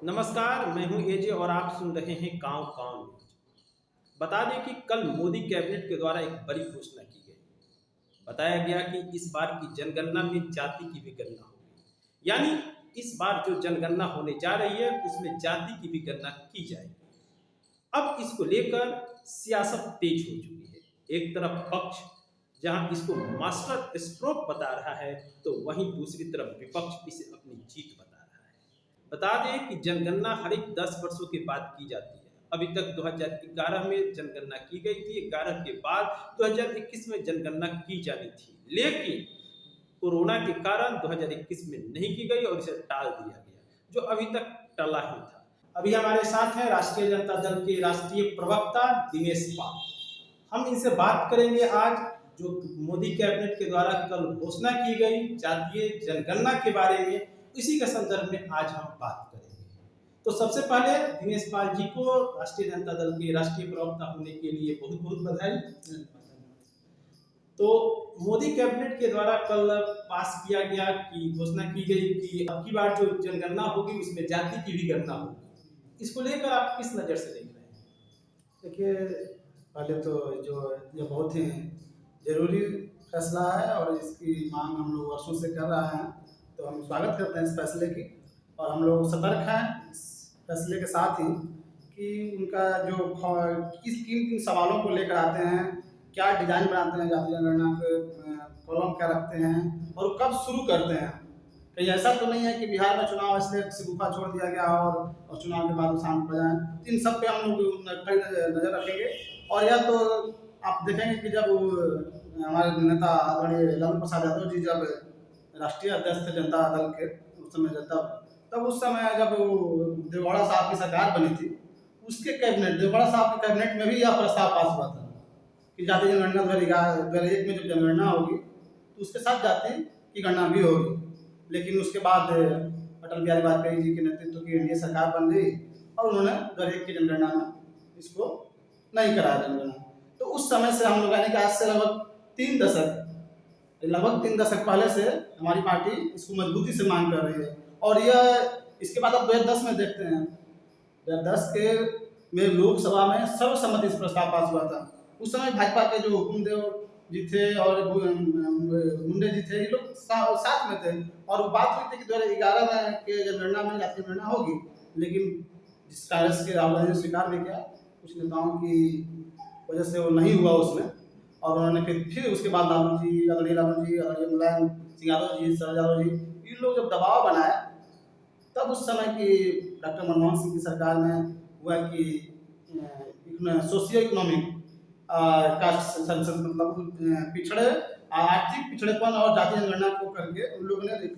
नमस्कार, मैं हूं एजे और आप सुन रहे हैं गांव गांव न्यूज। बता दें कि कल मोदी कैबिनेट के द्वारा एक बड़ी घोषणा की गई। बताया गया कि इस बार की जनगणना में जाति की भी गणना होगी, यानी इस बार जो जनगणना होने जा रही है उसमें जाति की भी गणना की जाएगी। अब इसको लेकर सियासत तेज हो चुकी है। एक तरफ पक्ष जहां इसको मास्टर स्ट्रोक बता रहा है, तो वहीं दूसरी तरफ विपक्ष इसे अपनी जीत बता रहा है। बता दें कि जनगणना हर एक 10 वर्षों के बाद की जाती है। अभी तक 2011 में जनगणना की गई थी, 11 के बाद 2021 में जनगणना की जानी थी, लेकिन कोरोना के कारण 2021 में नहीं की गई और इसे टाल दिया गया, जो अभी तक टला ही था। अभी हमारे साथ हैं राष्ट्रीय जनता दल के राष्ट्रीय प्रवक्ता दिनेश पाल। हम इनसे बात करेंगे आज जो मोदी कैबिनेट के द्वारा कल घोषणा की गई जातीय जनगणना के बारे में, इसी के संदर्भ में आज हम बात करेंगे। तो सबसे पहले दिनेश पाल जी को राष्ट्रीय जनता दल के राष्ट्रीय प्रवक्ता होने के लिए बहुत बहुत बधाई। तो मोदी कैबिनेट के द्वारा कल पास किया गया कि घोषणा की गई कि अब की बार जो जनगणना होगी उसमें जाति की भी गणना होगी। इसको लेकर आप किस नज़र से देख रहे हैं? देखिए, पहले तो जो ये बहुत ही ज़रूरी फैसला है और इसकी मांग हम लोग वर्षों से कर रहे हैं, तो हम स्वागत करते हैं इस फैसले की। और हम लोग सतर्क हैं इस फैसले के साथ ही कि उनका जो किन किन सवालों को लेकर आते हैं, क्या डिज़ाइन बनाते हैं जाति जनगणना के, कॉलम क्या रखते हैं और कब शुरू करते हैं। कहीं ऐसा तो नहीं है कि बिहार में चुनाव इसलिए शगुफा छोड़ दिया गया और चुनाव के बाद शांत पड़ जाए। इन सब पे हम लोग नजर रखेंगे। और यह तो आप देखेंगे कि जब हमारे नेता आदरणीय लालू प्रसाद यादव जी जब राष्ट्रीय अध्यक्ष थे जनता दल के, उस समय तब उस समय जब देवगौड़ा साहब की सरकार बनी थी, उसके कैबिनेट देवगौड़ा साहब के कैबिनेट में भी यह प्रस्ताव पास हुआ था कि जाति जनगणना 2001 में जब जनगणना होगी तो उसके साथ जाति की गणना भी होगी। लेकिन उसके बाद अटल बिहारी वाजपेयी जी के नेतृत्व की एनडीए सरकार बन गई और उन्होंने 2001 की जनगणना में इसको नहीं कराया जनगणना। तो उस समय से हम लोग यानी कि आज से लगभग 3 दशक पहले से हमारी पार्टी इसको मजबूती से मांग कर रही है। और यह इसके बाद अब 2010 में देखते हैं, 2010 के में लोकसभा में सर्वसम्मति से प्रस्ताव पास हुआ था। उस समय भाजपा के जो हुकुमदेव जी थे और मुंडे जी थे, ये लोग साथ में थे और बात हुई थी कि 2011 में के जनगणना में जाति जनगणना होगी। लेकिन जिस कांग्रेस के राहुल गांधी ने स्वीकार नहीं किया, कुछ नेताओं की वजह से वो नहीं हुआ उसमें। और उन्होंने फिर उसके बाद आदरणीय लालू जी, आदरणीय मुलायम सिंह यादव जी, शरद यादव जी, इन लोग जब दबाव बनाए, तब उस समय की डॉक्टर मनमोहन सिंह की सरकार में हुआ कि सोशियो इकोनॉमिक कास्ट सेंसस मतलब पिछड़े आर्थिक पिछड़ेपन और जाति जनगणना को करके उन लोगों ने एक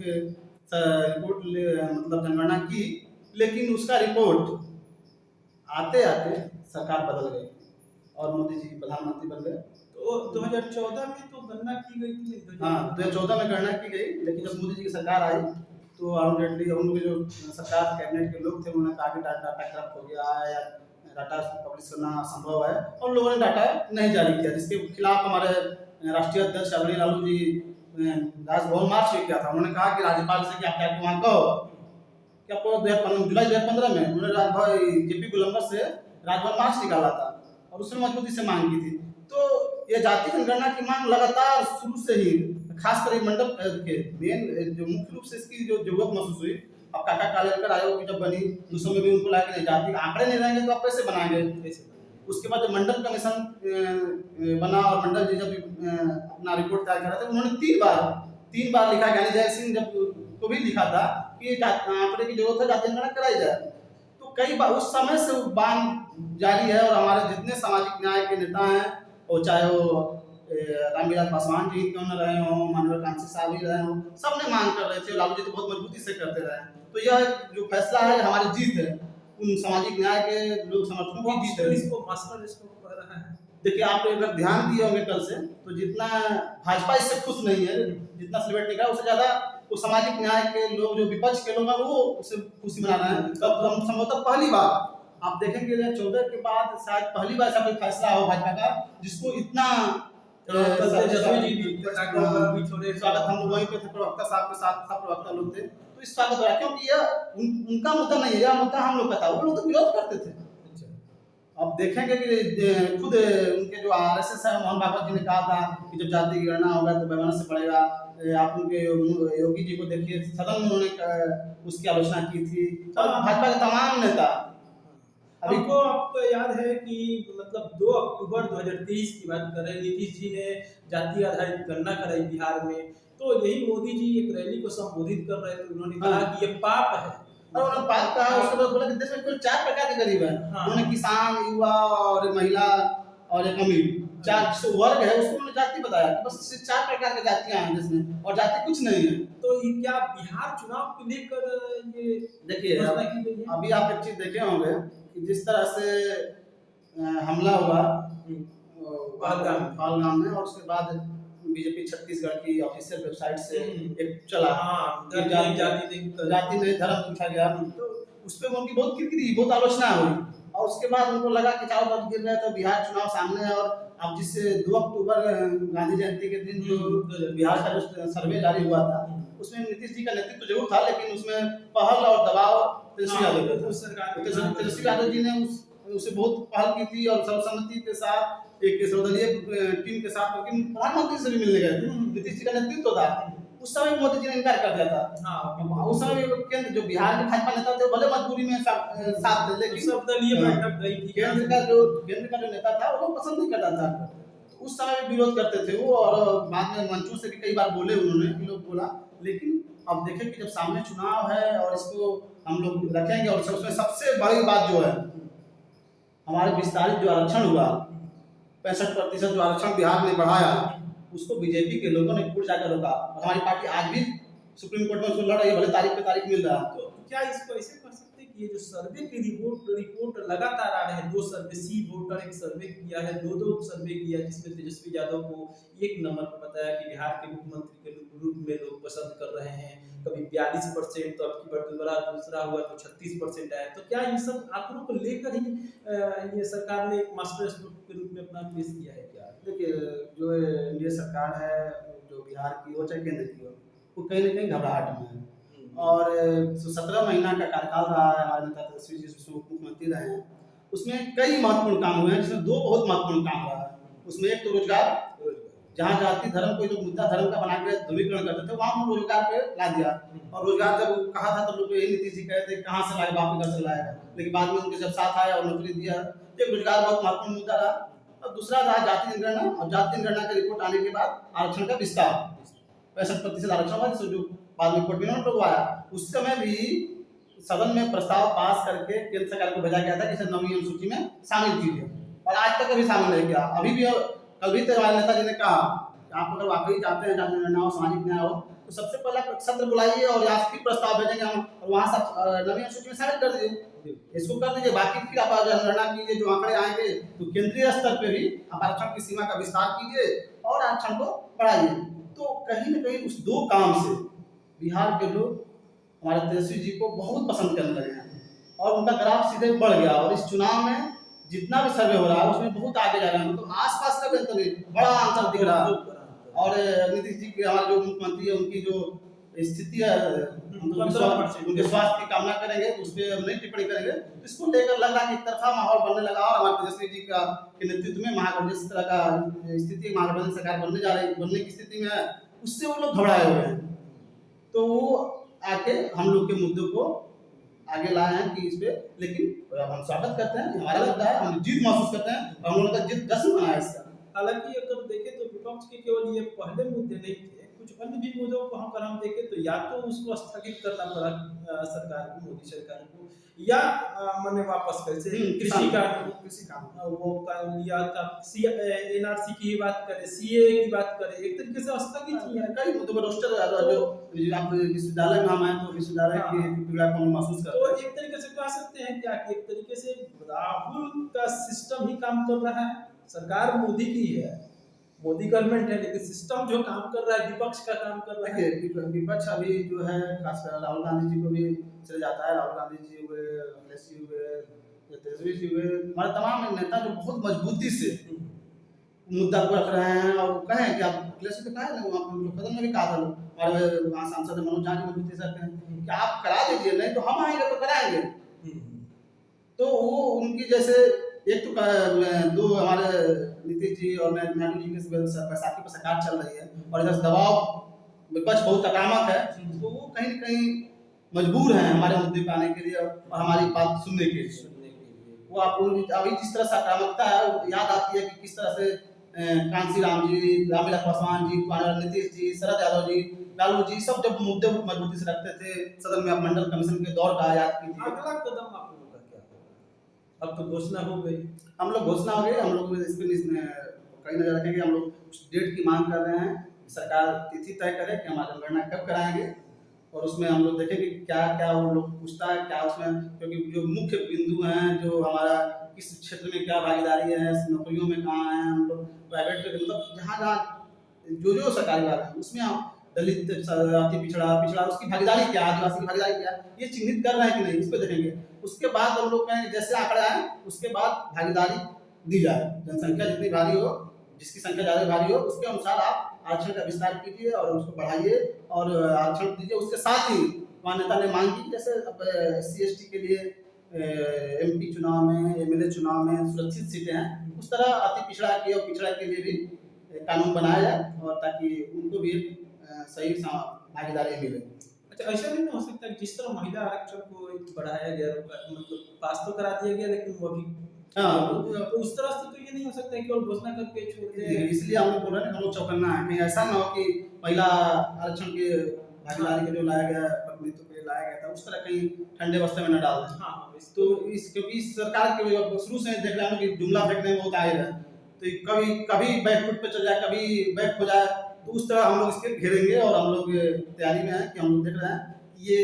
रिपोर्ट मतलब जनगणना की। लेकिन उसका रिपोर्ट आते आते सरकार बदल गई और मोदी जी प्रधानमंत्री बन गए। तो 2014 में तो गणना की गई थी। हाँ, 2014 में गणना की गई, लेकिन जब मोदी जी की सरकार आई तो अरुण जेटली और उनके जो सरकार कैबिनेट के लोग थे उन्होंने कहा कि डाटा करप्ट हो गया है या डाटा पब्लिश करना असंभव है, और लोगों ने डाटा नहीं जारी किया, जिसके खिलाफ हमारे राष्ट्रीय अध्यक्ष आदरणीय लालू जी राजभवन मार्च भी किया था। उन्होंने कहा कि राज्यपाल से कि आप क्या वहाँ कहो कि आपको जुलाई 2015 में उन्होंने राजभवन जेपी गोलंबर से राजभवन मार्च निकाला था और उसने मजबूती से मांग की थी। तो ये जाति जनगणना की मांग लगातार शुरू से ही, खासकर मंडल के मेन जो मुख्य रूप से इसकी जो जरूरत महसूस हुई, अब काका कालेलकर आयोग की जब बनी उस समय भी उनको लगा कि नहीं, जाति आंकड़े नहीं रहेंगे तो आप कैसे बनाएंगे। उसके बाद जब मंडल कमीशन बना और मंडल जी जब अपना रिपोर्ट तैयार कर रहे थे, उन्होंने 3 बार लिखा, ज्ञानी जय सिंह जब को भी लिखा था कि आंकड़े की जरूरत है, जाति जनगणना कराई जाए। तो कई बार उस समय से बात जारी है और हमारे जितने सामाजिक न्याय के नेता हैं, और चाहे वो रामविलास पासवान जी क्यों न रहे हों, मनोहर कांसी साहब ही रहे हों, सब ने मांग कर रहे थे। लालू जी तो बहुत मजबूती से करते रहे। तो यह जो फैसला है हमारी जीत है, उन सामाजिक न्याय के लोग समर्थकों की जीत है। इसको मास्टर स्ट्रोक कह रहा है। देखिए, आप अगर ध्यान दिए होंगे कल से, तो जितना भाजपा इससे खुश नहीं है, जितना सेलिब्रेट नहीं करा, उससे ज्यादा वो सामाजिक न्याय के लोग, जो विपक्ष के लोग हैं, वो उससे खुशी मना रहे हैं। तब संभवतः पहली बार आप देखेंगे 2014 के बाद शायद पहली बार ऐसा कोई फैसला हो भाजपा का जिसको इतना स्वागत हम लोग वहीं पे थे, प्रवक्ता साहब के साथ सब प्रवक्ता लोग थे। तो पुलिस स्वागत हो रहा है, क्योंकि यह उनका मुद्दा नहीं है, यह मुद्दा हम लोग का था। वो लोग तो विरोध करते थे। अच्छा। अब देखेंगे कि खुद उनके जो आरएसएस है, मोहन भागवत जी ने कहा था कि जब जाति की गणना होगा तो पैमाने से पड़ेगा। आप उनके योगी जी को देखिए, सदन में उन्होंने उसकी आलोचना की थी, और भाजपा के तमाम नेता। अभी हमको आपको याद है कि मतलब 2 अक्टूबर 2023 की बात कर रहे हैं, नीतीश जी ने जाति आधारित गणना कराई बिहार में, तो यही मोदी जी एक रैली को संबोधित कर रहे थे, उन्होंने कहा कि ये पाप है। और उन्होंने बात कहा, उसके बाद बोला कि देश में कुल 4 प्रकार के गरीब हैं। हाँ। उन्होंने किसान, युवा और महिला और एक अमीर, 4 जो वर्ग है उसको उन्होंने जाति बताया कि बस 4 प्रकार की जातियां हैं देश में, और जाति कुछ नहीं है। तो ये क्या बिहार चुनाव को लेकर ये देखिए घोषणा की गई है? अभी आप एक चीज देखे होंगे कि जिस तरह से हमला हुआ पहलगाम में, और उसके बाद बीजेपी छत्तीसगढ़ की ऑफिशियल वेबसाइट से एक चला, हाँ, कि जाति नहीं धर्म पूछा गया, तो उस पर उनकी बहुत किरकिरी, बहुत आलोचना हुई। और उसके बाद उनको लगा कि चारों तरफ गिर रहे, तो बिहार चुनाव सामने है। और अब जिस 2 अक्टूबर गांधी जयंती के दिन जो बिहार का जो सर्वे जारी हुआ था, उसमें नीतीश जी का नेतृत्व जरूर था, लेकिन उसमें पहल और दबाव तेजस्वी यादव का था। तेजस्वी यादव जी ने उसे बहुत पहल की थी, और सर्वसम्मति के साथ एक सर्वदलीय टीम के साथ प्रधानमंत्री से भी मिलने गए थे। नीतीश जी का नेतृत्व था। उस समय मोदी जी ने इनकार कर दिया था। हाँ, उस समय केंद्र जो बिहार के भाजपा नेता थे, भले मजबूरी में साथ दे, लेकिन सर्वदलीय बैठक गई थी। केंद्र का जो नेता था वो पसंद नहीं करता था। उस समय भी विरोध करते थे वो, और बाद में मंचों से भी कई बार बोले उन्होंने, कि लोग बोला। लेकिन अब देखें कि जब सामने चुनाव है और इसको हम लोग रखेंगे, और उसमें सबसे बड़ी बात जो है, हमारे विस्तारित जो आरक्षण हुआ, 65% जो आरक्षण बिहार ने बढ़ाया, उसको बीजेपी के लोगों ने खुद जाकर रोका। और हमारी पार्टी आज भी सुप्रीम कोर्ट में उसको लड़ रही है, भले तारीख पे तारीख मिल रहा है। तो क्या इसको ऐसे कर सकते हैं कि ये जो सर्वे की रिपोर्ट लगातार आ रहे हैं, 2 सर्वे, सी वोटर एक सर्वे किया है, 2 सर्वे किया, जिसमें तेजस्वी यादव को 1 नंबर पर बताया कि बिहार के मुख्यमंत्री के रूप में लोग पसंद कर रहे हैं। कभी 42%, तो अब की बार दूसरा हुआ तो 36% आया। तो क्या इन सब आंकड़ों को लेकर ही ये सरकार ने एक मास्टर स्ट्रोक के रूप में अपना पेश किया है क्या? देखिए, जो एनडीए सरकार है, जो बिहार की हो चाहे केंद्र की हो, वो कहीं न कहीं घबराहट में है। और 17 महीना का कार्यकाल रहा है हमारे नेता तेजस्वी जी, जिसमें मुख्यमंत्री रहे हैं, उसमें कई महत्वपूर्ण काम हुए हैं, जिसमें 2 बहुत महत्वपूर्ण काम रहा है। उसमें एक तो रोजगार, जहाँ जाति धर्म को जो मुद्दा धर्म का बना के ध्रुवीकरण करते थे, वहाँ हम रोजगार पे ला दिया। और रोजगार जब कहा था तो लोग यही नीतीश जी कहे थे कहाँ से लाए, बाप के घर से लाएगा। लेकिन बाद में उनके जब साथ आया और नौकरी दिया, तो रोजगार बहुत महत्वपूर्ण मुद्दा रहा। और दूसरा रहा जाति जनगणना, और जाति जनगणना की रिपोर्ट आने के बाद आरक्षण का विस्तार, 65% आरक्षण हुआ, जिससे जो बाद में कोर्ट में लगवाया। उस समय भी सदन में प्रस्ताव पास करके केंद्र सरकार को भेजा गया था कि इसे 9वीं अनुसूची में शामिल कीजिए, और आज तक अभी शामिल नहीं किया। अभी भी कल भी हमारे नेता जी ने कहा, आप अगर वाकई चाहते हैं जाति जनगणना हो, सामाजिक न्याय हो, तो सबसे पहला सत्र बुलाइए और यहाँ फिर प्रस्ताव भेजेंगे हम, और वहाँ सब 9वीं अनुसूची में शामिल कर दीजिए, इसको कर दीजिए। बाकी फिर आप जनगणना कीजिए, जो आंकड़े आएंगे तो केंद्रीय स्तर पे भी आप आरक्षण की सीमा का विस्तार कीजिए और आरक्षण को बढ़ाइए। तो कहीं न कहीं उस 2 काम से बिहार के लोग हमारे तेजस्वी जी को बहुत पसंद करने लगे हैं, और उनका ग्राफ सीधे बढ़ गया। और इस चुनाव में जितना भी सर्वे हो रहा है उसमें बहुत आगे जा रहे हैं, मतलब आसपास का भी नहीं, बड़ा अंतर दिख रहा है। और नीतीश जी के, हमारे जो मुख्यमंत्री है, उनकी जो स्थिति है, उनके स्वास्थ्य की कामना करेंगे, तो उस पर हम नहीं टिप्पणी करेंगे। इसको लेकर लग रहा है कि एक तरफा माहौल बनने लगा, और हमारे तेजस्वी जी का के नेतृत्व में महागठबंधन जिस तरह का स्थिति, महागठबंधन सरकार बनने की स्थिति में है, उससे वो लोग घबराए हुए हैं। तो वो आके हम लोग के मुद्दों को आगे लाए हैं कि इस पे, लेकिन हम स्वागत करते हैं, हमारा मुद्दा है, हम जीत महसूस करते हैं, और हम लोगों का जीत जश्न मनाया इसका। हालांकि अगर देखें तो विपक्ष के केवल ये पहले मुद्दे नहीं थे, कुछ अन्य भी मुद्दों को अगर हम देखें तो या तो उसको स्थगित करना पड़ा सरकार को, मोदी सरकार को, या मैंने वापस कैसे कृषि कानून वो लिया था, एनआरसी की बात करें, सीए की बात करें, एक तरीके से स्थगित किया। कई मुद्दों पर रोस्टर जो आप विश्वविद्यालय में हम आए तो विश्वविद्यालय की पीड़ा को महसूस करते हैं। तो एक तरीके से कह सकते हैं क्या कि एक तरीके से राहुल का सिस्टम ही काम कर रहा है, सरकार मोदी की है, मोदी गवर्नमेंट है, लेकिन सिस्टम जो काम कर रहा है विपक्ष का काम कर रहा है। विपक्ष अभी जो है, खासकर राहुल गांधी जी को भी चले जाता है, राहुल गांधी जी हुए, अखिलेश जी हुए, तेजस्वी जी हुए, हमारे तमाम नेता जो बहुत मजबूती से मुद्दा को रख रहे हैं, और कहें कि आप अखिलेश जी को कहा है ना, वहाँ सदन में भी कहा था, हमारे वहाँ सांसद मनोज झा जी मजबूती से रखते हैं कि आप करा दीजिए, नहीं तो हम आएंगे तो कराएंगे। हम्म, तो वो उनकी जैसे एक तो दो हमारे नीतीश जी और नायडू जी के बैसाखी पर सरकार चल रही है, और इधर से दबाव विपक्ष बहुत आक्रामक है, तो वो कहीं न कहीं मजबूर हैं हमारे मुद्दे पे आने के लिए और हमारी बात सुनने के लिए। सुनने के लिए। वो आप अभी जिस तरह से आक्रामकता है, वो याद आती है कि किस तरह से कांसी राम जी, रामविलास पासवान जी, नीतीश जी, शरद यादव जी, लालू जी सब जब मुद्दे को मजबूती से रखते थे, सदन में आप मंडल कमीशन के दौर का याद कीजिए। अगला कदम आप लोगों का क्या होगा? अब तो घोषणा हो गई। हम लोग घोषणा हो गई, हम लोग इस पे कई नजर रखेंगे। हम लोग डेट की मांग कर रहे हैं, सरकार तिथि तय करे कि हमारी जनगणना कब कराएंगे, और उसमें हम लोग देखेंगे कि क्या क्या वो लोग पूछता है, क्या उसमें, क्योंकि जो मुख्य बिंदु हैं, जो हमारा किस क्षेत्र में क्या भागीदारी है, नौकरियों में कहाँ है हम लोग, प्राइवेट मतलब जहाँ जहाँ जो जो सरकारी विभाग है उसमें हम दलित, अति पिछड़ा पिछड़ा उसकी भागीदारी क्या, आदिवासी की भागीदारी क्या, ये चिन्हित कर रहे हैं कि नहीं, इस पर देखेंगे। उसके बाद हम लोग कहेंगे जैसे आंकड़े आए उसके बाद भागीदारी दी जाए, जनसंख्या जितनी भारी हो, जिसकी संख्या ज़्यादा भारी हो, उसके अनुसार आप आरक्षण का विस्तार कीजिए और उसको बढ़ाइए और आरक्षण दीजिए। उसके साथ ही मान्यता ने मांग की, जैसे अब SC/ST के लिए MP चुनाव में, MLA चुनाव में सुरक्षित सीटें हैं, उस तरह अति पिछड़ा के और पिछड़ा के लिए भी कानून बनाया जाए, और ताकि उनको भी सही भागीदारी मिले। अच्छा, ऐसा नहीं ना हो सकता कि जिस तरह महिला आरक्षण को बढ़ाया गया, मतलब पास तो करा दिया गया, लेकिन वो अभी तो उस तरह से तो ये नहीं हो सकता कि केवल घोषणा करके छोड़ दे। इसलिए हम लोग बोल रहे हैं कि हम लोग चौकन्ना है, कहीं ऐसा ना हो कि महिला आरक्षण के भागीदारी के जो लाया गया, प्रतिनिधित्व के लिए लाया गया था, उस तरह कहीं ठंडे बस्ते में न डाल दें। हाँ, तो क्योंकि इस सरकार के शुरू से देख रहे हैं कि जुमला फेंकने में बहुत आए है, तो कभी कभी बैक फुट पे चल जाए, कभी बैक हो जाए, तो उस तरह हम लोग इसके घेरेंगे। और हम लोग तैयारी में हैं कि हम लोग देख रहे हैं कि ये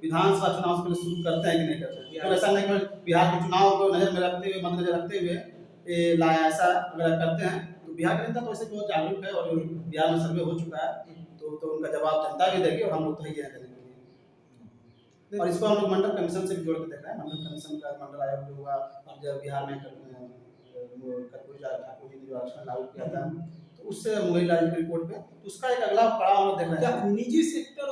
विधानसभा चुनाव से पहले शुरू करते हैं कि नहीं करते हैं। तो ऐसा नहीं कि बिहार के चुनाव को नजर में रखते हुए, मद्देनजर रखते हुए लाया, ऐसा अगर करते हैं तो बिहार का जनता तो ऐसे बहुत जागरूक है, और बिहार में सर्वे हो चुका है, तो उनका जवाब जनता भी देगी और हम लोग तैयार करेंगे। और इसको हम लोग मंडल कमीशन से भी जोड़ के देख रहे हैं। मंडल कमीशन का मंडल आयोग जो हुआ, और जब बिहार में कर्पूरी ठाकुर जी ने जो आरक्षण लागू किया था, तो उससे मुंगेर लाल की रिपोर्ट पे, तो उसका एक अगला पड़ाव हम लोग देख रहे हैं। निजी सेक्टर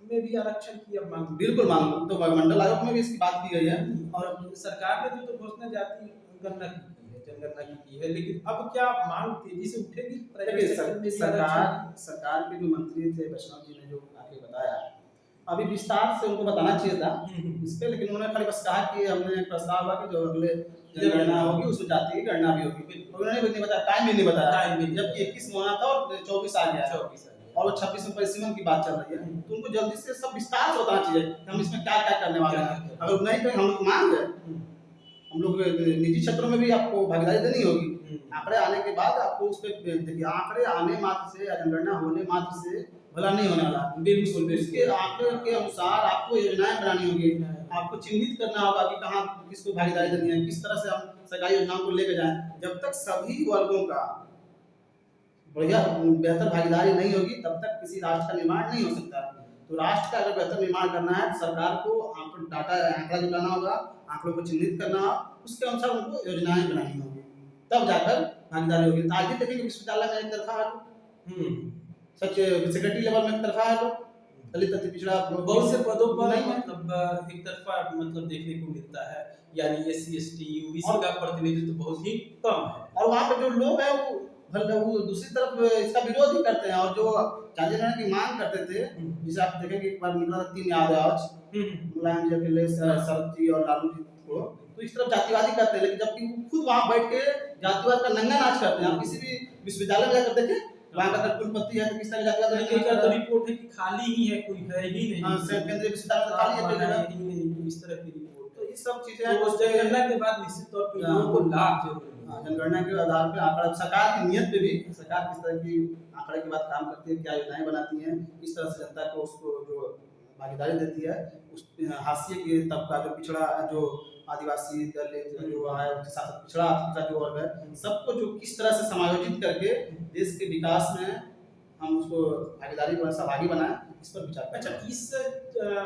में भी आरक्षण की अब मांग, बिल्कुल मांग, तो मंडल आयोग में भी इसकी बात की गई है। और सरकार ने तो घोषणा जाति गणना की है, जनगणना की है, लेकिन अब क्या मांग तेजी से उठेगी? सरकार के जो मंत्री थे वैष्णव जी ने जो आके बताया, अभी विस्तार से उनको बताना चाहिए था इस पे, लेकिन उन्होंने खाली बस कहा कि हमने प्रस्ताव हुआ कि जो अगले जनगणना होगी उसमें जाति की गणना भी होगी, उन्होंने भी नहीं बताया, टाइम भी नहीं बताया, जबकि 21 होना था और 24 आ गया, और वो 26 में परिसीमन की बात चल रही है। तो उनको जल्दी से सब विस्तार से बताना चाहिए कि हम इसमें क्या क्या करने वाले हैं। अगर नहीं करें, हम लोग मांग है, हम लोग निजी क्षेत्रों में भी आपको भागीदारी देनी होगी। आंकड़े आने के बाद आपको उस पर देखिए, आंकड़े आने मात्र से या जनगणना होने मात्र से भला नहीं होने वाला। बिल्कुल, इसके आंकड़े के अनुसार आपको योजनाएं बनानी होगी, आपको चिन्हित करना होगा कि कहाँ किसको भागीदारी देनी है, किस तरह से हम सरकारी योजनाओं को लेकर जाएं। जब तक सभी वर्गों का बढ़िया बेहतर भागीदारी नहीं होगी, तब तक किसी राष्ट्र का निर्माण नहीं हो सकता। तो राष्ट्र का अगर बेहतर निर्माण करना है, सरकार को आंकड़ा जुटाना होगा, आंकड़ों को चिन्हित करना होगा, उसके अनुसार उनको योजनाएं बनानी होगी, तब जाकर भागीदारी होगी। आज भी देखेंगे विश्वविद्यालय में एक तरफा है, सच सेक्रेटरी लेवल में एक तरफा है, तो दलित अति पिछड़ा बहुत से पदों पर मतलब एक तरफा मतलब देखने को मिलता है, यानी SC/ST OBC का प्रतिनिधित्व बहुत ही कम है। और वहाँ पे जो लोग हैं वो दूसरी तरफ इसका विरोध भी करते हैं, और जो जनगणना की मांग करते थे, जिसे आप देखेंगे एक बार निकला था 3 याद आज मुलायम जी, अखिलेश, शरद जी और लालू जी को, तो इस तरफ जातिवादी करते हैं, लेकिन जबकि वो खुद वहाँ बैठ के जातिवाद का नंगा नाच करते हैं। आप किसी भी विश्वविद्यालय में जाकर देखें, वहाँ का कुलपति है तो किस तरह जातिवाद तो रिपोर्ट है कि खाली ही है, कोई है ही नहीं। हाँ, केंद्रीय विश्वविद्यालय खाली है, ही नहीं, इस तरह की रिपोर्ट। तो ये सब चीजें तो उस जनगणना के बाद निश्चित तौर पर लोगों को लाभ जरूर मिलेगा। जनगणना के आधार पे आंकड़ा, सरकार की नियत पे भी, सरकार किस तरह की आंकड़े के बाद काम करती है, क्या योजनाएं बनाती हैं, किस तरह से जनता को उसको जो भागीदारी देती है, उस हाशिए के तबका, जो पिछड़ा, जो आदिवासी, दलित जो है, पिछड़ा का जो वर्ग है, सबको जो किस तरह से समायोजित करके देश के विकास में हम उसको भागीदारी में सहभागी बनाएं, इस पर विचार। अच्छा, इस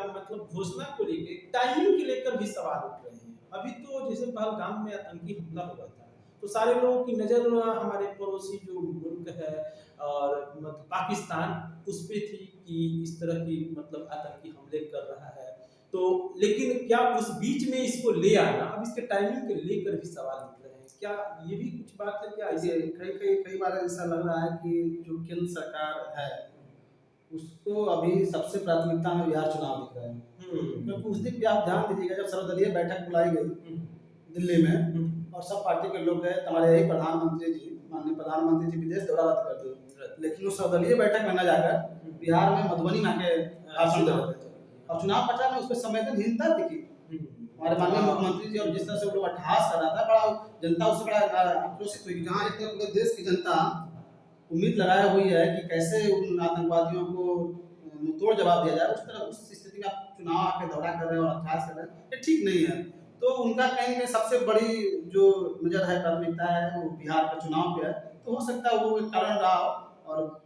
मतलब घोषणा को लेकर टाइमिंग के लेकर भी सवाल उठ रहे हैं। अभी तो जैसे पहलगाम में आतंकी हमला हुआ था, तो सारे लोगों की नज़र हमारे पड़ोसी जो मुल्क है और मतलब पाकिस्तान, उस पर थी कि इस तरह की मतलब आतंकी हमले कर रहा है, तो लेकिन क्या उस बीच में इसको ले आना, अब इसके टाइमिंग को लेकर भी सवाल निकल रहे हैं, क्या ये भी कुछ बात है क्या ऐसे? देखिए कई बार ऐसा लग रहा है कि जो केंद्र सरकार है उसको अभी सबसे प्राथमिकता में बिहार चुनाव दिख रहा है। क्योंकि उस दिन भी आप ध्यान दीजिएगा, जब सर्वदलीय बैठक बुलाई गई दिल्ली में और सब पार्टी के लोग गए, हमारे यही प्रधानमंत्री जी, माननीय प्रधानमंत्री जी विदेश दौरा रद्द कर दिए, लेकिन उस सर्वदलीय बैठक में न जाकर बिहार में मधुबनी में आके भाषण दे रहे थे और चुनाव प्रचार में उस पर संवेदनहीनता दिखी। हमारे माननीय मुख्यमंत्री जी और जिस तरह से वो लोग अट्टहास कर रहा था, बड़ा जनता उससे बड़ा आक्रोशित हुई कि जहाँ एक तरफ पूरे देश की जनता उम्मीद लगाए हुई है कि कैसे उन आतंकवादियों को मुंहतोड़ जवाब दिया जाए, उस तरह उस स्थिति में आप चुनाव आके दौरा कर रहे हैं और अट्टहास कर रहे हैं, ये ठीक नहीं है। तो उनका कहीं ना सबसे बड़ी जो नजर है, प्राथमिकता है, वो बिहार के चुनाव पे है। तो हो सकता है वो एक कारण रहा हो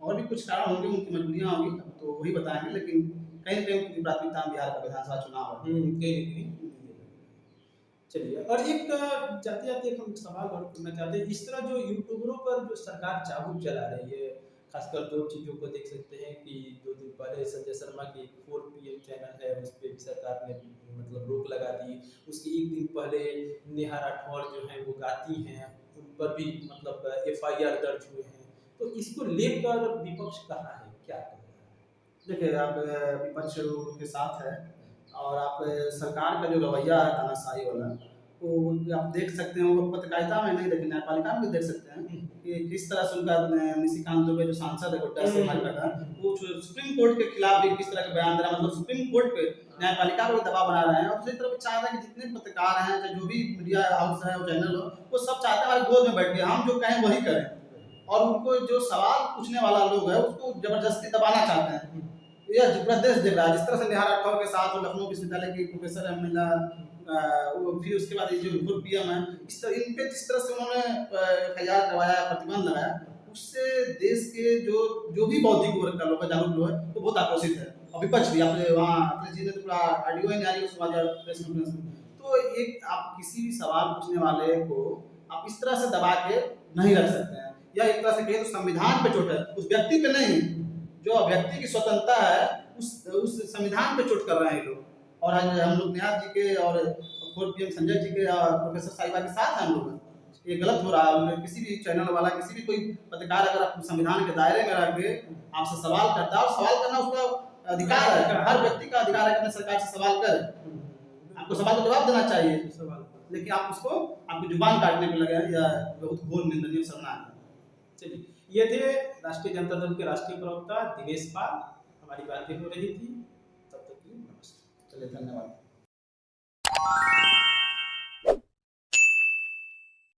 और भी कुछ कारण होंगे, उनकी मजबूरियां होंगी, तो वही बताएंगे, लेकिन कहीं ना कहीं उनकी प्राथमिकता बिहार का विधानसभा चुनाव है। कहीं चलिए, और एक जाते जाते एक हम सवाल और करना चाहते हैं, इस तरह जो यूट्यूबरों पर जो सरकार चाबुक चला रही है, खासकर दो चीज़ों को देख सकते हैं कि 2 दिन पहले संजय शर्मा की 4 PM चैनल है, उस पर भी सरकार ने मतलब रोक लगा दी। उसके एक दिन पहले नेहा राठौर जो हैं वो गाती हैं, उन पर भी मतलब FIR दर्ज हुए हैं। तो इसको लेकर विपक्ष कहाँ है, क्या कर रहा है? देखिए आप विपक्ष के साथ है और आप सरकार का जो रवैया है तानाशाही वाला, तो आप देख सकते हैं, वो पत्रकारिता में नहीं लेकिन न्यायपालिका में भी देख सकते हैं कि किस तरह से उनका निशिकांत दुबे जो सांसद है गोड्डा से भाजपा का, वो सुप्रीम कोर्ट के खिलाफ भी किस तरह का बयान दे रहा है, मतलब सुप्रीम कोर्ट पे न्यायपालिका पर भी दबाव बना रहे हैं। और दूसरी तरफ चाहता है कि जितने पत्रकार हैं, चाहे जो भी मीडिया हाउस है, वो चैनल हो, वो सब चाहते हैं हमारे गोद में बैठ के हम जो कहें वही करें, और उनको जो सवाल पूछने वाला लोग है उसको जबरदस्ती दबाना चाहते हैं। यह पूरा देश देख रहा है, जिस तरह से नेहा राठौर के साथ लखनऊ विश्वविद्यालय की प्रोफेसर है मिला, वो फिर उसके बाद ये जो 4 PM है, इस तरह इन पे जिस तरह से उन्होंने FIR करवाया, प्रतिबंध लगाया, उससे देश के जो भी बौद्धिक वर्ग का लोग है, जागरूक लोग है, वो बहुत आक्रोशित है। और विपक्ष भी आपने वहाँ अखिलेश जी ने तो पूरा ऑडियो ही नहीं आ रही उसके बाद प्रेस कॉन्फ्रेंस में। तो एक आप किसी भी सवाल पूछने वाले को आप इस तरह से दबा के नहीं रख सकते हैं, या एक तरह से कहें तो संविधान पे चोट है, उस व्यक्ति पे नहीं, जो व्यक्ति की स्वतंत्रता है उस संविधान पे चोट कर रहे हैं लोग। और आज हम लोग न्यास जी के और 4 PM संजय जी के और प्रोफेसर साहिबा के साथ हैं हम लोग, ये गलत हो रहा है। किसी भी चैनल वाला, किसी भी कोई पत्रकार अगर आप संविधान के दायरे में रह के आपसे सवाल करता है, और सवाल करना उसका अधिकार है, हर व्यक्ति का अधिकार है कि अपने सरकार से सवाल करे, आपको सवाल का जवाब देना चाहिए, लेकिन आप उसको आपकी जुबान काटने पे लगे, या बहुत घोर निंदनीय शर्मनाक है। चलिए, ये थे राष्ट्रीय जनता दल के राष्ट्रीय प्रवक्ता दिनेश पाल, हमारी बातें हो रही थी, तब तक के लिए नमस्ते। चलिए धन्यवाद।